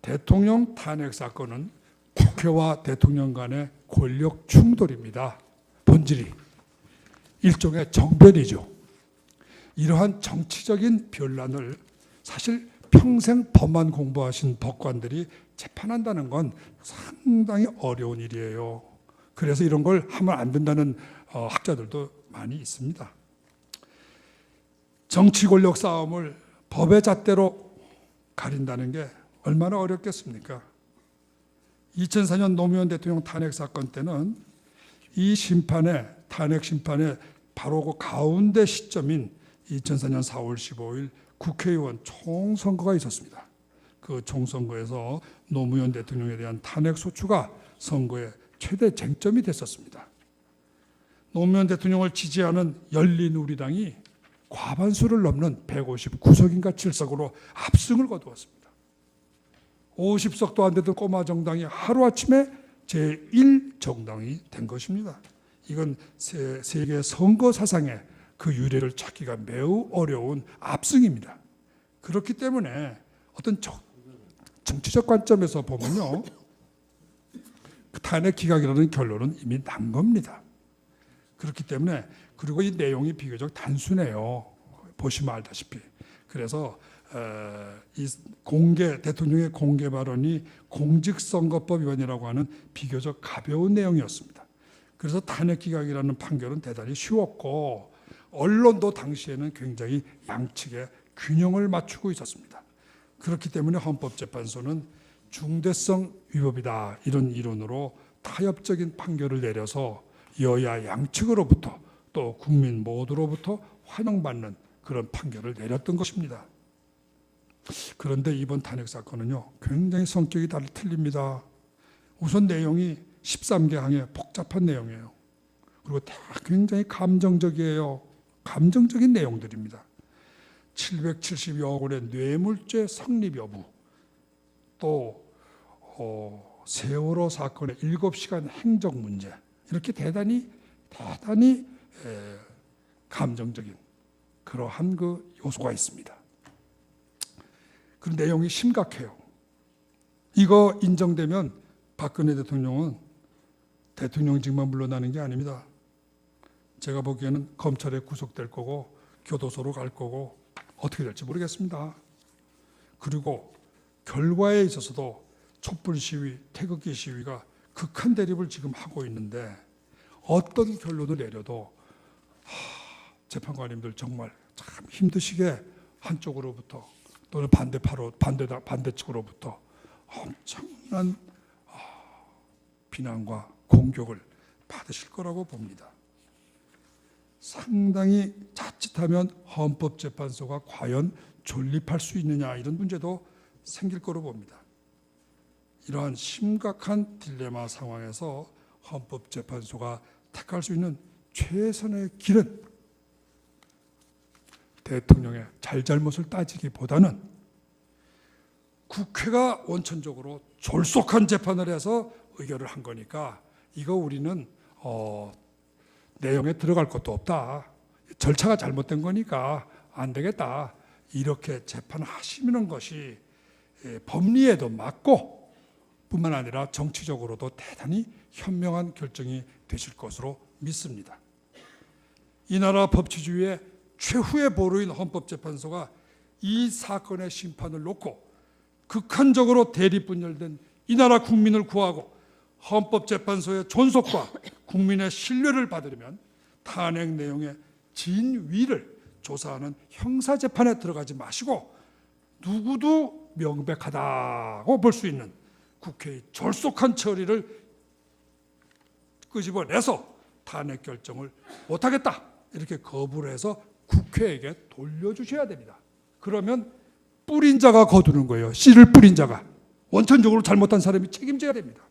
대통령 탄핵 사건은 국회와 대통령 간의 권력 충돌입니다. 본질이 일종의 정변이죠. 이러한 정치적인 변란을 사실 평생 법만 공부하신 법관들이 재판한다는 건 상당히 어려운 일이에요. 그래서 이런 걸 하면 안 된다는 학자들도 많이 있습니다. 정치 권력 싸움을 법의 잣대로 가린다는 게 얼마나 어렵겠습니까? 2004년 노무현 대통령 탄핵 사건 때는 이 탄핵 심판의 바로 그 가운데 시점인 2004년 4월 15일 국회의원 총선거가 있었습니다. 그 총선거에서 노무현 대통령에 대한 탄핵 소추가 선거의 최대 쟁점이 됐었습니다. 노무현 대통령을 지지하는 열린우리당이 과반수를 넘는 159석인가 7석으로 압승을 거두었습니다. 50석도 안 되던 꼬마 정당이 하루아침에 제1정당이 된 것입니다. 이건 세계 선거 사상의 그 유래를 찾기가 매우 어려운 압승입니다. 그렇기 때문에 어떤 정치적 관점에서 보면요, 그 탄핵 기각이라는 결론은 이미 난 겁니다. 그렇기 때문에, 그리고 이 내용이 비교적 단순해요. 보시면 알다시피. 그래서 이 대통령의 공개 발언이 공직선거법 위반이라고 하는 비교적 가벼운 내용이었습니다. 그래서 탄핵 기각이라는 판결은 대단히 쉬웠고, 언론도 당시에는 굉장히 양측의 균형을 맞추고 있었습니다. 그렇기 때문에 헌법재판소는 중대성 위법이다, 이런 이론으로 타협적인 판결을 내려서 여야 양측으로부터 또 국민 모두로부터 환영받는 그런 판결을 내렸던 것입니다. 그런데 이번 탄핵 사건은요, 굉장히 성격이 틀립니다. 우선 내용이 13개 항의 복잡한 내용이에요. 그리고 다 굉장히 감정적이에요. 감정적인 내용들입니다. 770여 원의 뇌물죄 성립 여부, 또 세월호 사건의 7시간 행정 문제, 이렇게 대단히 감정적인 그러한 그 요소가 있습니다. 그 내용이 심각해요. 이거 인정되면 박근혜 대통령은 대통령직만 물러나는 게 아닙니다. 제가 보기에는 검찰에 구속될 거고 교도소로 갈 거고 어떻게 될지 모르겠습니다. 그리고 결과에 있어서도 촛불 시위, 태극기 시위가 극한 대립을 지금 하고 있는데, 어떤 결론을 내려도 재판관님들 정말 참 힘드시게 한쪽으로부터 또는 반대측으로부터 엄청난 비난과 공격을 받으실 거라고 봅니다. 상당히 자칫하면 헌법재판소가 과연 존립할 수 있느냐, 이런 문제도 생길 거로 봅니다. 이러한 심각한 딜레마 상황에서 헌법재판소가 택할 수 있는 최선의 길은 대통령의 잘잘못을 따지기보다는 국회가 원천적으로 졸속한 재판을 해서 의결을 한 거니까 이거 우리는 내용에 들어갈 것도 없다, 절차가 잘못된 거니까 안 되겠다, 이렇게 재판하시는 것이 법리에도 맞고 뿐만 아니라 정치적으로도 대단히 현명한 결정이 되실 것으로 믿습니다. 이 나라 법치주의의 최후의 보루인 헌법재판소가 이 사건의 심판을 놓고 극한적으로 대립분열된 이 나라 국민을 구하고 헌법재판소의 존속과 국민의 신뢰를 받으려면 탄핵 내용의 진위를 조사하는 형사재판에 들어가지 마시고 누구도 명백하다고 볼 수 있는 국회의 졸속한 처리를 끄집어내서 탄핵 결정을 못하겠다, 이렇게 거부를 해서 국회에게 돌려주셔야 됩니다. 그러면 뿌린 자가 거두는 거예요. 씨를 뿌린 자가. 원천적으로 잘못한 사람이 책임져야 됩니다.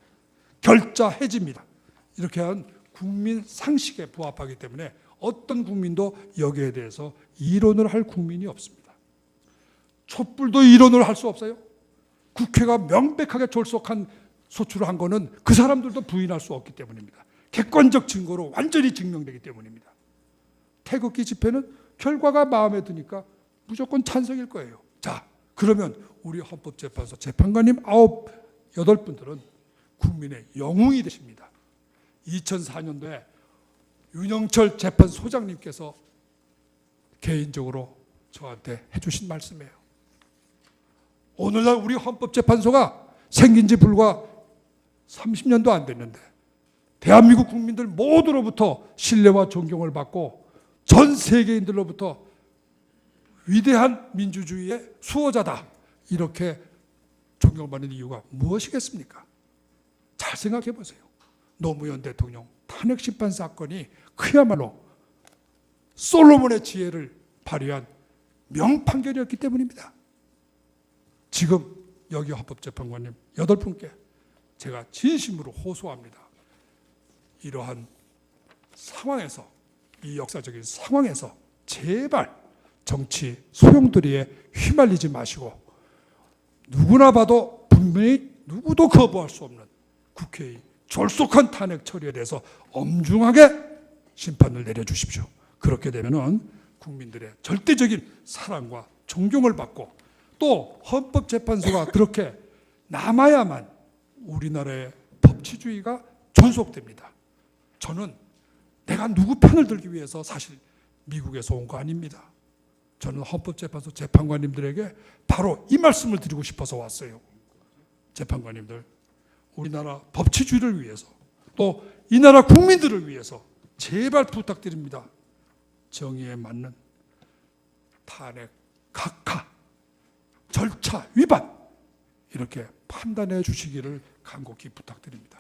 결자 해지입니다. 이렇게 한 국민 상식에 부합하기 때문에 어떤 국민도 여기에 대해서 이론을 할 국민이 없습니다. 촛불도 이론을 할 수 없어요. 국회가 명백하게 졸속한 소출을 한 거는 그 사람들도 부인할 수 없기 때문입니다. 객관적 증거로 완전히 증명되기 때문입니다. 태극기 집회는 결과가 마음에 드니까 무조건 찬성일 거예요. 자, 그러면 우리 헌법재판소 재판관님 8분들은 국민의 영웅이 되십니다. 2004년도에 윤영철 재판소장님께서 개인적으로 저한테 해주신 말씀이에요. 오늘날 우리 헌법재판소가 생긴 지 불과 30년도 안 됐는데 대한민국 국민들 모두로부터 신뢰와 존경을 받고 전 세계인들로부터 위대한 민주주의의 수호자다, 이렇게 존경받는 이유가 무엇이겠습니까? 잘 생각해 보세요. 노무현 대통령 탄핵심판 사건이 그야말로 솔로몬의 지혜를 발휘한 명판결이었기 때문입니다. 지금 여기 헌법재판관님 8분께 제가 진심으로 호소합니다. 이러한 상황에서, 이 역사적인 상황에서 제발 정치 소용돌이에 휘말리지 마시고 누구나 봐도 분명히 누구도 거부할 수 없는 국회의 졸속한 탄핵 처리에 대해서 엄중하게 심판을 내려주십시오. 그렇게 되면은 국민들의 절대적인 사랑과 존경을 받고 또 헌법재판소가 그렇게 남아야만 우리나라의 법치주의가 존속됩니다. 저는 내가 누구 편을 들기 위해서 사실 미국에서 온 거 아닙니다. 저는 헌법재판소 재판관님들에게 바로 이 말씀을 드리고 싶어서 왔어요. 재판관님들, 우리나라 법치주의를 위해서 또 이 나라 국민들을 위해서 제발 부탁드립니다. 정의에 맞는 탄핵 각하, 절차 위반 이렇게 판단해 주시기를 간곡히 부탁드립니다.